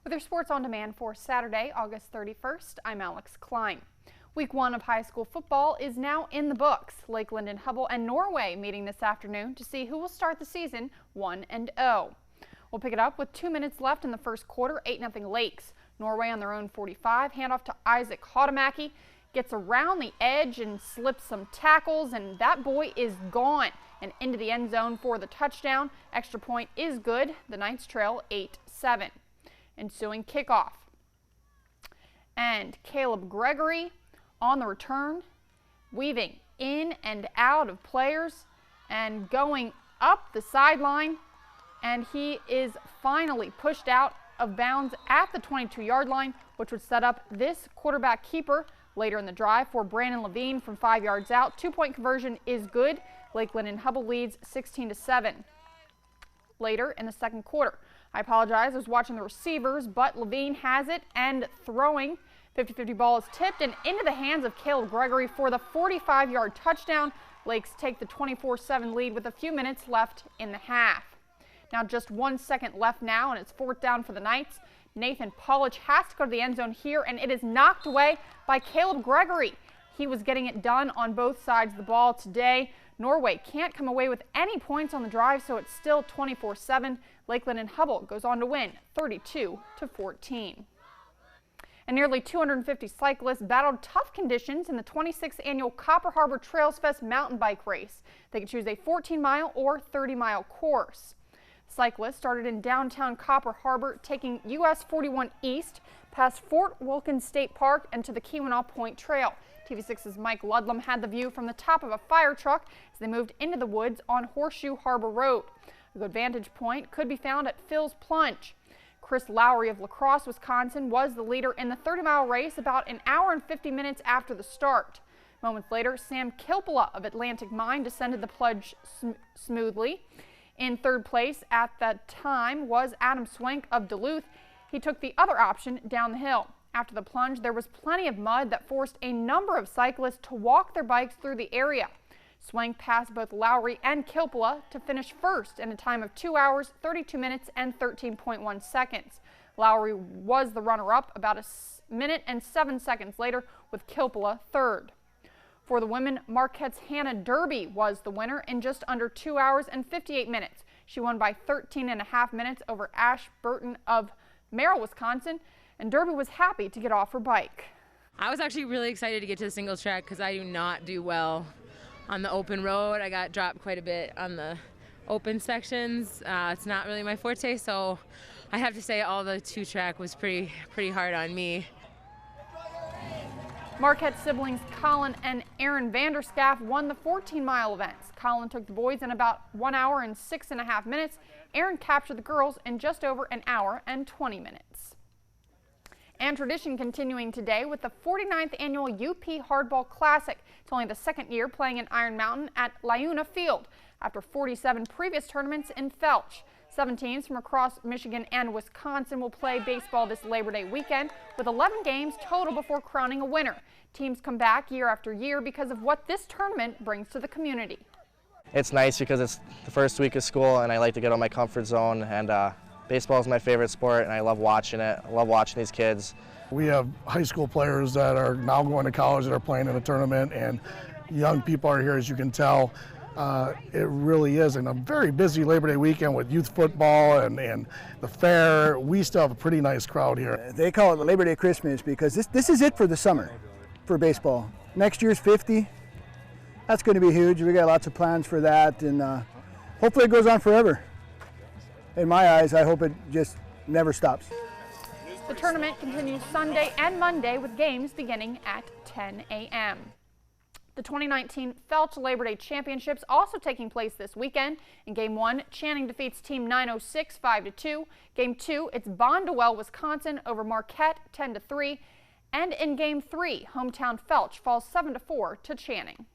With your sports on demand for Saturday, August 31st, I'm Alex Klein. Week 1 of high school football is now in the books. Lakeland and Hardball and Norway meeting this afternoon to see who will start the season 1-0. We'll pick it up with 2 minutes left in the first quarter. 8-0 Lakes. Norway on their own 45. Handoff to Isaac Hautemaki. Gets around the edge and slips some tackles, and that boy is gone and into the end zone for the touchdown. Extra point is good. The Knights trail 8-7. Ensuing kickoff. And Caleb Gregory on the return, weaving in and out of players and going up the sideline, and he is finally pushed out of bounds at the 22-yard line, which would set up this quarterback keeper later in the drive for Brandon Levine from 5 yards out. 2-point conversion is good. Lakeland and Hardball leads 16-7. Later in the second quarter, I apologize, I was watching the receivers, but Levine has it and throwing. 50-50 ball is tipped and into the hands of Caleb Gregory for the 45-yard touchdown. Lakes take the 24-7 lead with a few minutes left in the half. Now just 1 second left now, and it's fourth down for the Knights. Nathan Pollich has to go to the end zone here, and it is knocked away by Caleb Gregory. He was getting it done on both sides of the ball today. Norway can't come away with any points on the drive, so it's still 24-7. Lakeland and Hardball goes on to win 32-14. And nearly 250 cyclists battled tough conditions in the 26th annual Copper Harbor Trails Fest mountain bike race. They could choose a 14-mile or 30-mile course. Cyclists started in downtown Copper Harbor, taking US 41 east past Fort Wilkins State Park and to the Keweenaw Point Trail. TV6's Mike Ludlam had the view from the top of a fire truck as they moved into the woods on Horseshoe Harbor Road. A good vantage point could be found at Phil's Plunge. Chris Lowry of La Crosse, Wisconsin, was the leader in the 30-mile race about an hour and 50 minutes after the start. Moments later, Sam Kilpala of Atlantic Mine descended the plunge smoothly. In third place at that time was Adam Swank of Duluth. He took the other option down the hill. After the plunge, there was plenty of mud that forced a number of cyclists to walk their bikes through the area. Swank passed both Lowry and Kilpala to finish first in a time of 2 hours, 32 minutes, and 13.1 seconds. Lowry was the runner-up about a minute and 7 seconds later, with Kilpala third. For the women, Marquette's Hannah Derby was the winner in just under 2 hours and 58 minutes. She won by 13.5 minutes over Ash Burton of Merrill, Wisconsin, and Derby was happy to get off her bike. I was actually really excited to get to the singles track because I do not do well on the open road. I got dropped quite a bit on the open sections. It's not really my forte, so I have to say all the two-track was pretty hard on me. Marquette siblings Colin and Aaron Vanderscaff won the 14-mile events. Colin took the boys in about 1 hour and 6.5 minutes. Aaron captured the girls in just over an hour and 20 minutes. And tradition continuing today with the 49th annual UP Hardball Classic. It's only the second year playing in Iron Mountain at Liuna Field after 47 previous tournaments in Felch. 7 teams from across Michigan and Wisconsin will play baseball this Labor Day weekend with 11 games total before crowning a winner. Teams come back year after year because of what this tournament brings to the community. It's nice because it's the first week of school and I like to get out of my comfort zone, and baseball is my favorite sport and I love watching it. I love watching these kids. We have high school players that are now going to college that are playing in a tournament, and young people are here, as you can tell. It really is, and a very busy Labor Day weekend with youth football and the fair. We still have a pretty nice crowd here. They call it the Labor Day Christmas because this is it for the summer for baseball. Next year's 50. That's going to be huge. We got lots of plans for that, and hopefully it goes on forever. In my eyes, I hope it just never stops. The tournament continues Sunday and Monday with games beginning at 10 a.m. The 2019 Felch Labor Day Championships also taking place this weekend. In Game 1, Channing defeats Team 906 5-2. Game 2, it's Bondwell, Wisconsin over Marquette 10-3. And in Game 3, hometown Felch falls 7-4 to Channing.